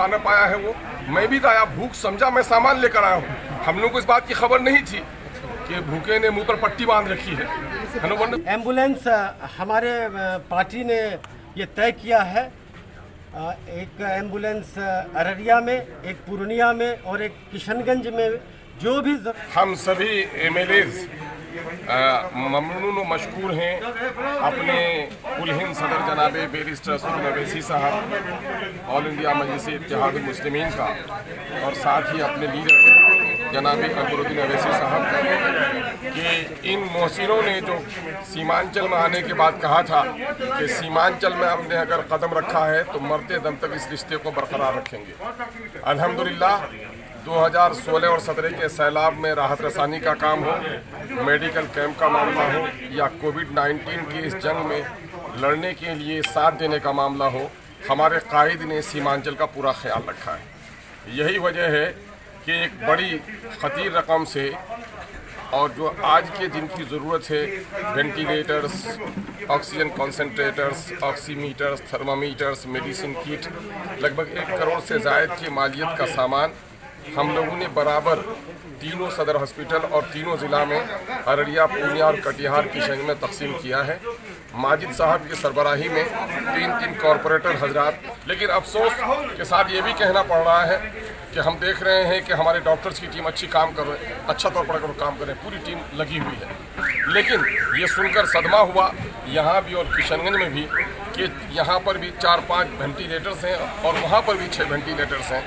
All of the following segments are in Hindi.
न पाया है वो। मैं भी आया, भूख समझा, मैं सामान लेकर आया हूँ। हम लोग को इस बात की खबर नहीं थी कि भूखे ने मुंह पर पट्टी बांध रखी है। एम्बुलेंस हमारे पार्टी ने ये तय किया है, एक एम्बुलेंस अररिया में, एक पूर्णिया में और एक किशनगंज में, जो भी हम सभी एमएलएज ममनून व मशकूर हैं अपने कुल हिंद सदर जनाबे बैरिस्टर असदुद्दीन अवैसी साहब, ऑल इंडिया मजलिस इत्तेहादुल मुस्लिमीन का, और साथ ही अपने लीडर जनाबे अकबरुद्दीन अवैसी साहब कि इन मोहसिनों ने जो सीमांचल में आने के बाद कहा था कि सीमांचल में हमने अगर कदम रखा है तो मरते दम तक इस रिश्ते को बरकरार रखेंगे। अल्हम्दुलिल्लाह 2016 और 17 के सैलाब में राहत रसानी का काम हो, मेडिकल कैंप का मामला हो, या कोविड-19 की इस जंग में लड़ने के लिए साथ देने का मामला हो, हमारे कायद ने सीमांचल का पूरा ख्याल रखा है। यही वजह है कि एक बड़ी खतीर रकम से, और जो आज के दिन की ज़रूरत है, ventilators, oxygen concentrators, oximeters, thermometers, medicine kit, लगभग 1 करोड़ से ज़ायद की मालियत का सामान हम लोगों ने बराबर तीनों सदर हॉस्पिटल और तीनों ज़िला में, अररिया, पूर्णिया और कटिहार किशनगंज में तकसीम किया है। माजिद साहब की सरबराही में 3 कॉरपोरेटर हजरात। लेकिन अफसोस के साथ ये भी कहना पड़ रहा है कि हम देख रहे हैं कि हमारे डॉक्टर्स की टीम अच्छी काम कर रहे हैं, अच्छा तौर पर अगर काम कर रहे हैं, पूरी टीम लगी हुई है। लेकिन ये सुनकर सदमा हुआ यहाँ भी और किशनगंज में भी कि यहाँ पर भी 4-5 वेंटिलेटर्स हैं और वहाँ पर भी 6 वेंटिलेटर्स हैं,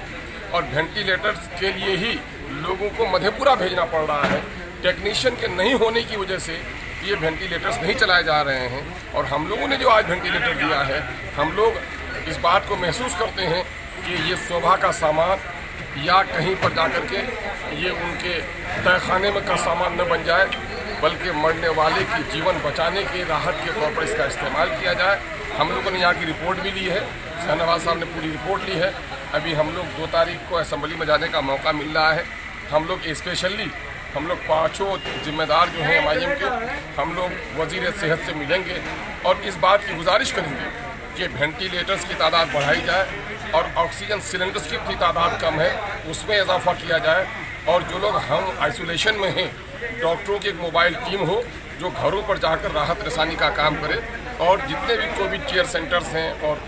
और वेंटिलेटर्स के लिए ही लोगों को मधेपुरा भेजना पड़ रहा है। टेक्नीशियन के नहीं होने की वजह से ये वेंटिलेटर्स नहीं चलाए जा रहे हैं। और हम लोगों ने जो आज वेंटिलेटर दिया है, हम लोग इस बात को महसूस करते हैं कि ये शोभा का सामान या कहीं पर जाकर के ये उनके तहखाने में का सामान न बन जाए, बल्कि मरने वाले की जीवन बचाने की राहत के तौर पर इसका इस्तेमाल किया जाए। हम लोगों ने यहाँ की रिपोर्ट भी ली है, शाहनवाज साहब ने पूरी रिपोर्ट ली है। अभी हम लोग 2 तारीख को असेंबली में जाने का मौका मिल रहा है। हम लोग स्पेशली हम लोग 5 जिम्मेदार जो हैं MIM के, हम लोग वज़ीर सेहत से मिलेंगे और इस बात की गुजारिश करेंगे कि वेंटिलेटर्स की तादाद बढ़ाई जाए और ऑक्सीजन सिलेंडर्स की इतनी तादाद कम है उसमें इजाफा किया जाए। और जो लोग हम आइसोलेशन में हैं, डॉक्टरों की एक मोबाइल टीम हो जो घरों पर जाकर राहत रसानी का काम करे, और जितने भी कोविड केयर सेंटर्स हैं और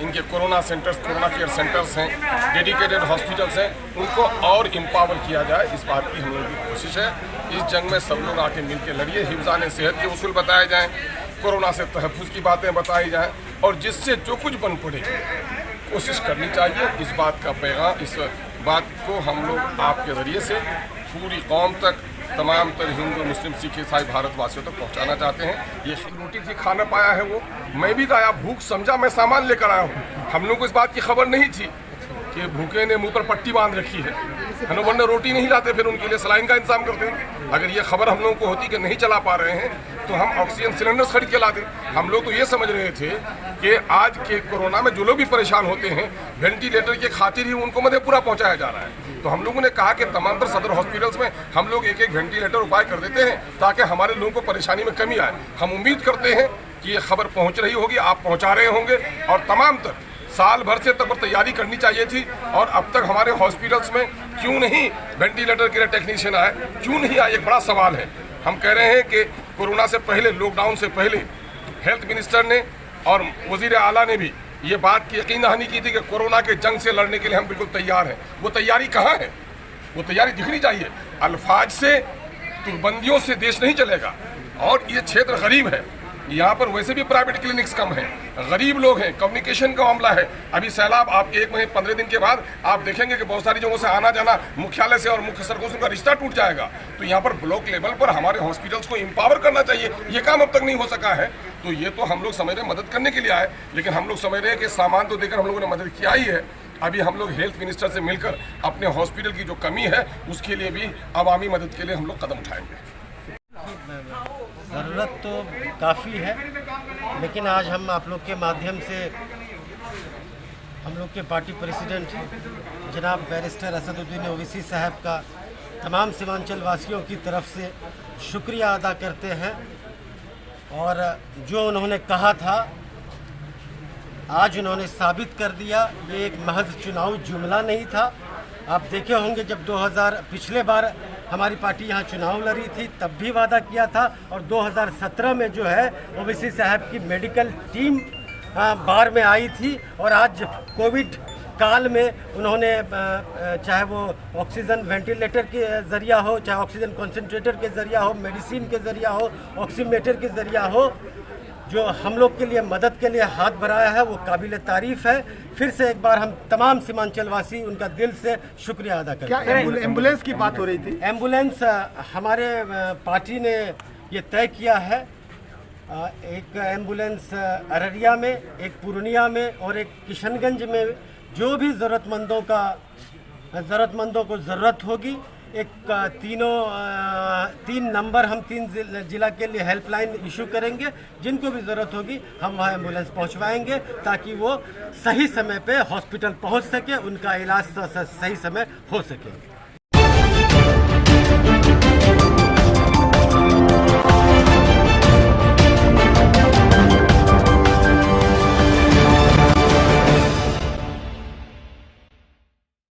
इनके कोरोना केयर सेंटर्स हैं, डेडिकेटेड हॉस्पिटल्स हैं, उनको और एम्पावर किया जाए। इस बात की हम लोगों की कोशिश है। इस जंग में सब लोग आके मिल के लड़िए, हिफ्ज़ान सेहत के उसूल बताए जाएँ, कोरोना से तहफ़्फ़ुज़ की बातें बताई जाएँ, और जिससे जो कुछ बन पड़े कोशिश करनी चाहिए। इस बात का पैगाम, इस बात को हम लोग आपके ज़रिए से पूरी कौम तक, तमाम तर हिंदू, मुस्लिम, सिख, ईसाई भारतवासियों तक पहुंचाना चाहते हैं। ये रोटी थी, खाना पाया है वो। मैं भी आया, भूख समझा, मैं सामान लेकर आया हूँ। हम लोग को इस बात की खबर नहीं थी कि भूखे ने मुंह पर पट्टी बांध रखी है, वरना रोटी नहीं लाते, फिर उनके लिए सलाइन का इंतजाम करते हैं। अगर ये खबर हम लोगों को होती कि नहीं चला पा रहे हैं तो हम ऑक्सीजन सिलेंडर्स खरीद के लाते। हम लोग तो ये समझ रहे थे कि आज के कोरोना में जो लोग भी परेशान होते हैं, वेंटिलेटर की खातिर ही उनको मधेपुरा पहुंचाया जा रहा है। तो हम लोगों ने कहा कि तमाम तर सदर हॉस्पिटल्स में हम लोग एक वेंटिलेटर उपाय कर देते हैं ताकि हमारे लोगों को परेशानी में कमी आए। हम उम्मीद करते हैं कि ये खबर पहुँच रही होगी, आप पहुँचा रहे होंगे, और तमाम तर साल भर से तब तैयारी करनी चाहिए थी। और अब तक हमारे हॉस्पिटल्स में क्यों नहीं वेंटिलेटर के लिए टेक्नीशियन आए, क्यों नहीं आए, एक बड़ा सवाल है। हम कह रहे हैं कि कोरोना से पहले, लॉकडाउन से पहले हेल्थ मिनिस्टर ने और वज़ीर आला ने भी ये बात की यकीन दहानी की थी कि कोरोना के जंग से लड़ने के लिए हम बिल्कुल तैयार हैं। वो तैयारी कहाँ है? वो तैयारी दिखनी चाहिए। अल्फाज से, तुरबंदियों से देश नहीं चलेगा। और ये क्षेत्र गरीब है, यहाँ पर वैसे भी प्राइवेट क्लिनिक्स कम हैं, गरीब लोग हैं, कम्युनिकेशन का मामला है। अभी सैलाब, आप 1 महीने 15 दिन के बाद आप देखेंगे कि बहुत सारी जगहों से आना जाना, मुख्यालय से और मुख्य सड़कों से उनका रिश्ता टूट जाएगा। तो यहाँ पर ब्लॉक लेवल पर हमारे हॉस्पिटल्स को एम्पावर करना चाहिए। ये काम अब तक नहीं हो सका है। तो ये तो हम लोग समझ रहे हैं मदद करने के लिए आए, लेकिन हम लोग समझ रहे हैं कि सामान तो देकर हम लोगों ने मदद किया ही है। अभी हम लोग हेल्थ मिनिस्टर से मिलकर अपने हॉस्पिटल की जो कमी है उसके लिए भी अवामी मदद के लिए हम लोग कदम उठाएंगे। ज़रूरत तो काफ़ी है, लेकिन आज हम आप लोग के माध्यम से हम लोग के पार्टी प्रेसिडेंट जनाब बैरिस्टर असदुद्दीन ओवैसी साहब का तमाम सीमांचल वासियों की तरफ से शुक्रिया अदा करते हैं। और जो उन्होंने कहा था, आज उन्होंने साबित कर दिया। ये एक महज चुनाव जुमला नहीं था। आप देखे होंगे जब पिछले बार हमारी पार्टी यहाँ चुनाव लड़ी थी तब भी वादा किया था, और 2017 में जो है ओवैसी साहब की मेडिकल टीम बार में आई थी, और आज कोविड काल में उन्होंने चाहे वो ऑक्सीजन वेंटिलेटर के ज़रिया हो, चाहे ऑक्सीजन कंसंट्रेटर के ज़रिया हो, मेडिसिन के ज़रिया हो, ऑक्सीमीटर के ज़रिया हो, जो हम लोग के लिए मदद के लिए हाथ बढ़ाया है वो काबिल तारीफ़ है। फिर से एक बार हम तमाम सीमांचलवासी उनका दिल से शुक्रिया अदा करते हैं। क्या एम्बुलेंस की बात हो रही थी? एम्बुलेंस हमारे पार्टी ने ये तय किया है, एक एम्बुलेंस अररिया में, एक पूर्णिया में और एक किशनगंज में, जो भी ज़रूरतमंदों को ज़रूरत होगी। एक तीन नंबर हम 3 जिला के लिए हेल्पलाइन इशू करेंगे, जिनको भी ज़रूरत होगी हम वहाँ एम्बुलेंस पहुँचवाएंगे ताकि वो सही समय पे हॉस्पिटल पहुँच सके, उनका इलाज सही समय हो सके।